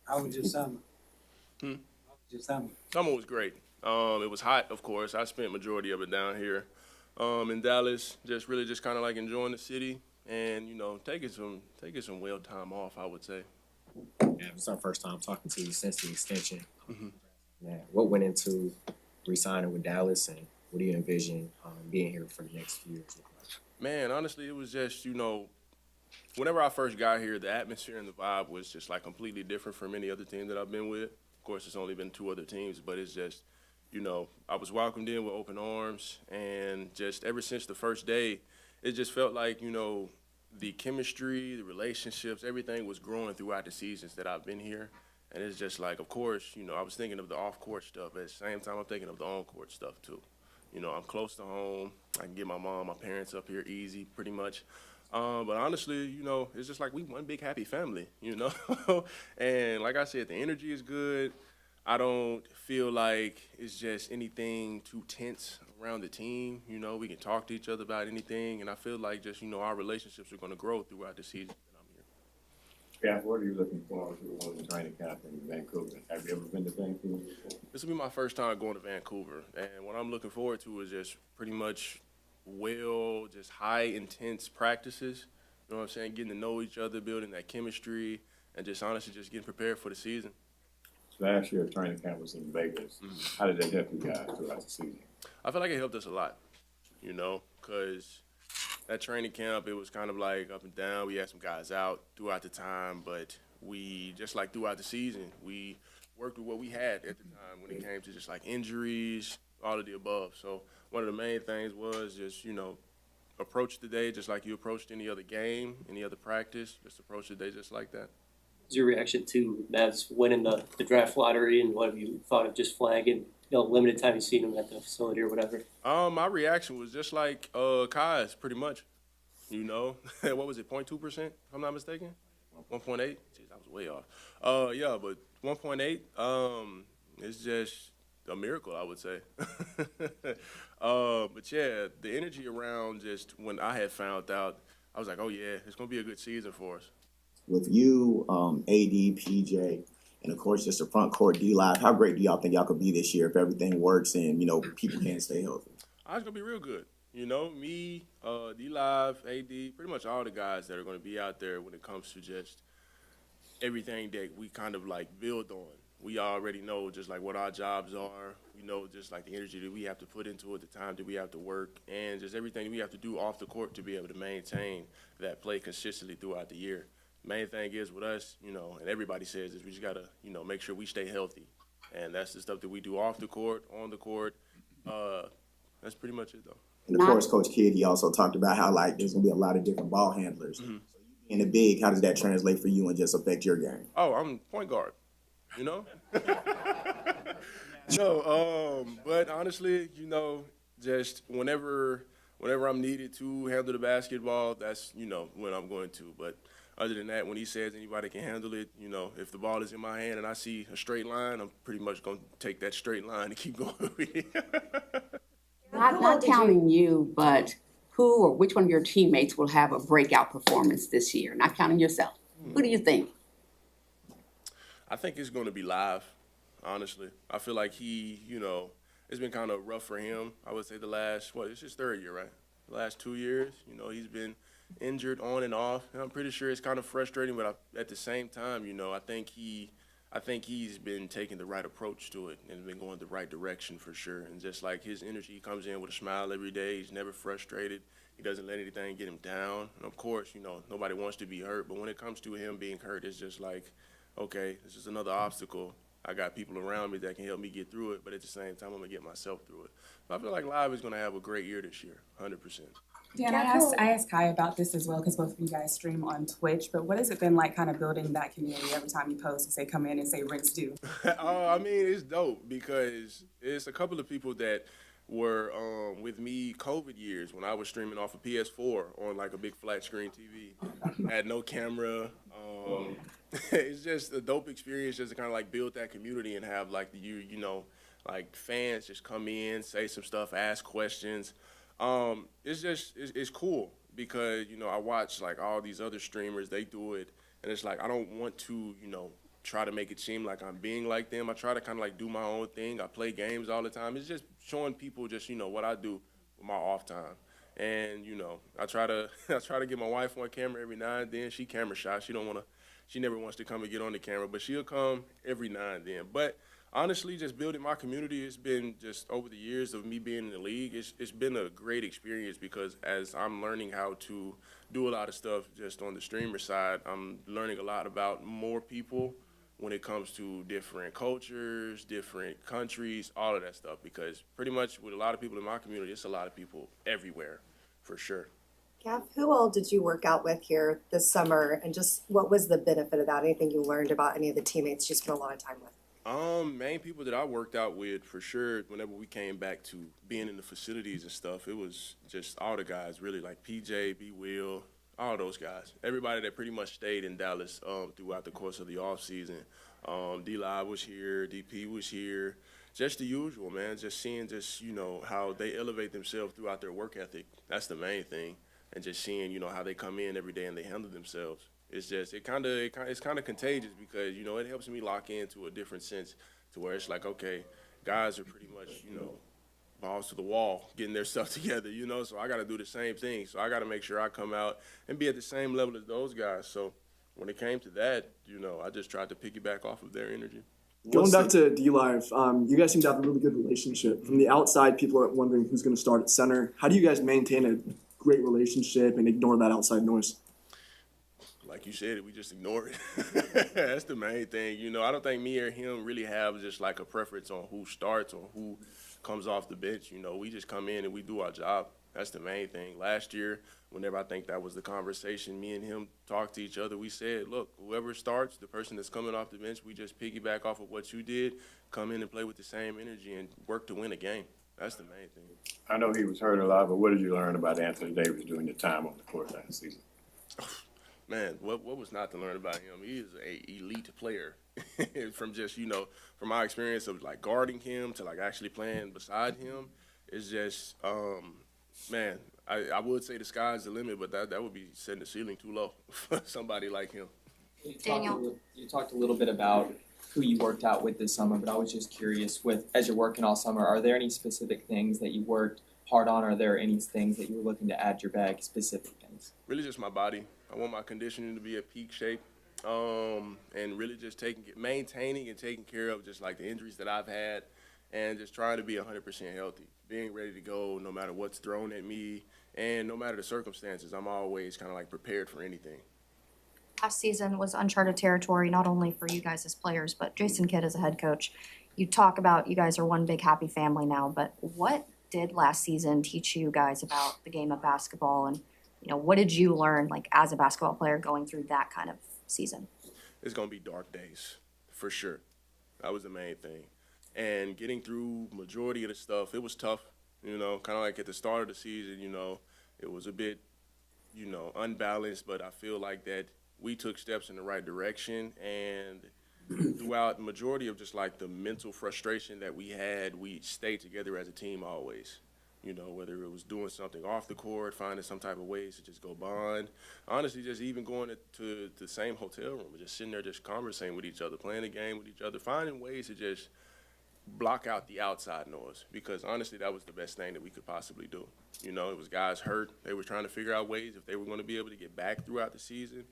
How was your summer? Hmm. How was your summer? Summer was great. It was hot, of course. I spent majority of it down here, in Dallas. Just kind of like enjoying the city and taking some well time off. I would say. Yeah, it's our first time talking to you since the extension. Hmm. Yeah, what went into re-signing with Dallas, and what do you envision being here for the next few years? Man, honestly, it was just whenever I first got here, the atmosphere and the vibe was just like completely different from any other team that I've been with. Of course, it's only been two other teams, but it's just, I was welcomed in with open arms, and just ever since the first day, it just felt like, the chemistry, the relationships, everything was growing throughout the seasons that I've been here. And it's just like, of course, I was thinking of the off court stuff. At the same time, I'm thinking of the on court stuff too. I'm close to home. I can get my mom, my parents up here easy, pretty much. But honestly, it's just like we one big happy family. And like I said, the energy is good. I don't feel like it's just anything too tense around the team. We can talk to each other about anything, and I feel like just our relationships are going to grow throughout the season that I'm here. Yeah, what are you looking forward to on the training camp in Vancouver? Have you ever been to Vancouver before? This will be my first time going to Vancouver, and what I'm looking forward to is just pretty much just high intense practices. You know what I'm saying? Getting to know each other, building that chemistry, and just honestly just getting prepared for the season. Last year, training camp was in Vegas. How did that help you guys throughout the season? I feel like it helped us a lot, because that training camp, it was kind of like up and down. We had some guys out throughout the time, but we, just like throughout the season, we worked with what we had at the time when it came to just like injuries, all of the above. So one of the main things was just, approach the day just like you approached any other game, any other practice. Just approach the day just like that. What's your reaction to Mavs winning the draft lottery, and what have you thought of just flagging, limited time you've seen him at the facility or whatever? My reaction was just like Kai's, pretty much. What was it, 0.2%, if I'm not mistaken? 1.8? Jeez, I was way off. Yeah, but 1.8, it's just a miracle, I would say. But yeah, the energy around just when I had found out, I was like, oh yeah, it's gonna be a good season for us. With you, AD, PJ, and of course just the front court D Live. How great do y'all think y'all could be this year if everything works and people can stay healthy? It's gonna be real good. Me, D Live, AD, pretty much all the guys that are gonna be out there when it comes to just everything that we kind of like build on. We already know just like what our jobs are. We know just like the energy that we have to put into it, the time that we have to work, and just everything we have to do off the court to be able to maintain that play consistently throughout the year. Main thing is with us, and everybody says this, we just gotta, make sure we stay healthy, and that's the stuff that we do off the court, on the court. Uh, that's pretty much it, though. And of course, Coach Kidd, he also talked about how like there's gonna be a lot of different ball handlers. Mhm. In the big, how does that translate for you and just affect your game? Oh, I'm point guard. You know. No, but honestly, just whenever I'm needed to handle the basketball, that's when I'm going to. But other than that, when he says anybody can handle it, if the ball is in my hand and I see a straight line, I'm pretty much gonna take that straight line and keep going with it. Not counting you, but who or which one of your teammates will have a breakout performance this year? Not counting yourself. Who do you think? I think it's going to be live, honestly. I feel like it's been kind of rough for him. I would say it's his third year, right? The last 2 years, he's been injured on and off, and I'm pretty sure it's kind of frustrating. But at the same time, I think he's been taking the right approach to it and been going the right direction for sure. And just like his energy, he comes in with a smile every day. He's never frustrated. He doesn't let anything get him down. And of course, nobody wants to be hurt. But when it comes to him being hurt, it's just like, okay, this is another obstacle. I got people around me that can help me get through it. But at the same time, I'm going to get myself through it. So I feel like Live is going to have a great year this year, 100%. Dan, I asked Kai about this as well because both of you guys stream on Twitch. But what has it been like, kind of building that community every time you post? You say come in and say rinse do. I mean, it's dope because it's a couple of people that were with me COVID years when I was streaming off a PS4 on like a big flat screen TV. Had no camera. It's just a dope experience just to kind of like build that community and have like like fans just come in, say some stuff, ask questions. It's cool because I watch like all these other streamers, they do it, and it's like I don't want to try to make it seem like I'm being like them. I try to kind of like do my own thing. I play games all the time. It's just showing people just, you know, what I do with my off time. And, you know, I try to get my wife on camera every now and then. She camera shy. She never wants to come and get on the camera, but she'll come every now and then. But honestly, just building my community, it's been just over the years of me being in the league, it's been a great experience because as I'm learning how to do a lot of stuff just on the streamer side, I'm learning a lot about more people when it comes to different cultures, different countries, all of that stuff. Because pretty much with a lot of people in my community, it's a lot of people everywhere, for sure. Gav, who all did you work out with here this summer, and just what was the benefit of that? Anything you learned about any of the teammates you spent a lot of time with? Main people that I worked out with for sure. Whenever we came back to being in the facilities and stuff, it was just all the guys really, like PJ, B. Will, all those guys. Everybody that pretty much stayed in Dallas throughout the course of the off season. D-Live was here, DP was here. Just the usual, man. Just seeing you know, how they elevate themselves throughout their work ethic. That's the main thing. And just seeing, you know, how they come in every day and they handle themselves. It's just it's kind of contagious because, you know, it helps me lock into a different sense to where it's like, okay, guys are pretty much, you know, balls to the wall, getting their stuff together, you know, so I got to do the same thing. So I got to make sure I come out and be at the same level as those guys. So when it came to that, you know, I just tried to piggyback off of their energy. Going back to D-Live, you guys seem to have a really good relationship. From the outside, people are wondering who's going to start at center. How do you guys maintain a great relationship and ignore that outside noise? Like you said, we just ignore it. That's the main thing. You know, I don't think me or him really have just like a preference on who starts or who comes off the bench. You know, we just come in and we do our job. That's the main thing. Last year, whenever I think that was the conversation, me and him talked to each other. We said, look, whoever starts, the person that's coming off the bench, we just piggyback off of what you did, come in and play with the same energy and work to win a game. That's the main thing. I know he was hurt a lot, but what did you learn about Anthony Davis during your time on the court last season? Man, what was not to learn about him? He is an elite player. From just, you know, from my experience of like guarding him to like actually playing beside him, it's just, man, I would say the sky's the limit, but that would be setting the ceiling too low for somebody like him. Daniel, you talked a little bit about who you worked out with this summer, but I was just curious, as you're working all summer, are there any specific things that you worked hard on? Are there any things that you were looking to add to your bag, specific things? Really just my body. I want my conditioning to be at peak shape, and really just maintaining and taking care of just like the injuries that I've had, and just trying to be 100% healthy, being ready to go no matter what's thrown at me, and no matter the circumstances. I'm always kind of like prepared for anything. Last season was uncharted territory, not only for you guys as players, but Jason Kidd as a head coach. You talk about you guys are one big happy family now, but what did last season teach you guys about the game of basketball, and you know, what did you learn like as a basketball player going through that kind of season? It's gonna be dark days, for sure. That was the main thing. And getting through majority of the stuff, it was tough, you know, kind of like at the start of the season, you know, it was a bit, you know, unbalanced, but I feel like that we took steps in the right direction, and throughout the majority of just like the mental frustration that we had, we stayed together as a team always. You know, whether it was doing something off the court, finding some type of ways to just go bond. Honestly, just even going to the same hotel room, just sitting there just conversating with each other, playing a game with each other, finding ways to just block out the outside noise, because honestly, that was the best thing that we could possibly do. You know, it was guys hurt. They were trying to figure out ways if they were going to be able to get back throughout the season.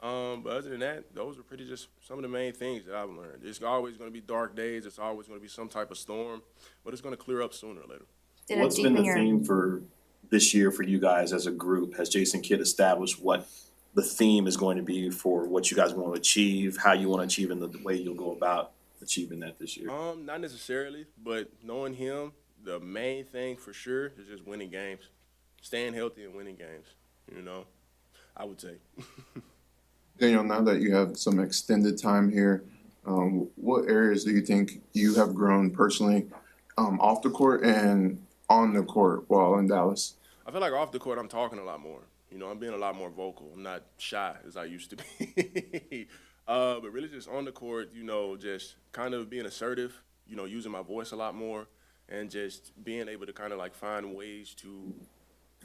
But other than that, those were pretty just some of the main things that I've learned. It's always going to be dark days. It's always going to be some type of storm, but it's going to clear up sooner or later. What's been the theme for this year for you guys as a group? Has Jason Kidd established what the theme is going to be for what you guys want to achieve, how you want to achieve, and the way you'll go about achieving that this year? Not necessarily, but knowing him, the main thing for sure is just winning games, staying healthy and winning games, you know, I would say. Daniel, now that you have some extended time here, what areas do you think you have grown personally off the court and on the court while in Dallas? I feel like off the court I'm talking a lot more. You know, I'm being a lot more vocal. I'm not shy as I used to be. But really just on the court, you know, just kind of being assertive, you know, using my voice a lot more, and just being able to kind of like find ways to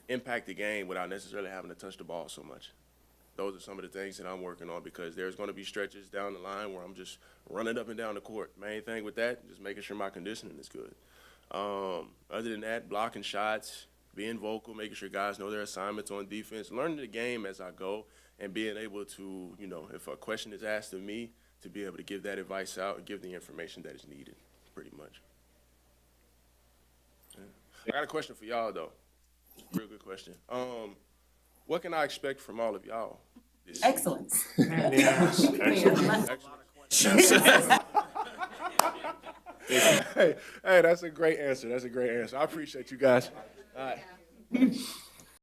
impact the game without necessarily having to touch the ball so much. those are some of the things that I'm working on because there's going to be stretches down the line where I'm just running up and down the court. Main thing with that, just making sure my conditioning is good. Other than that, blocking shots, being vocal, making sure guys know their assignments on defense, learning the game as I go, and being able to, you know, if a question is asked of me, to be able to give that advice out and give the information that is needed, pretty much. Yeah. I got a question for y'all, though. Real good question. What can I expect from all of y'all this year? Excellence. Hey, that's a great answer. That's a great answer. I appreciate you guys. All right.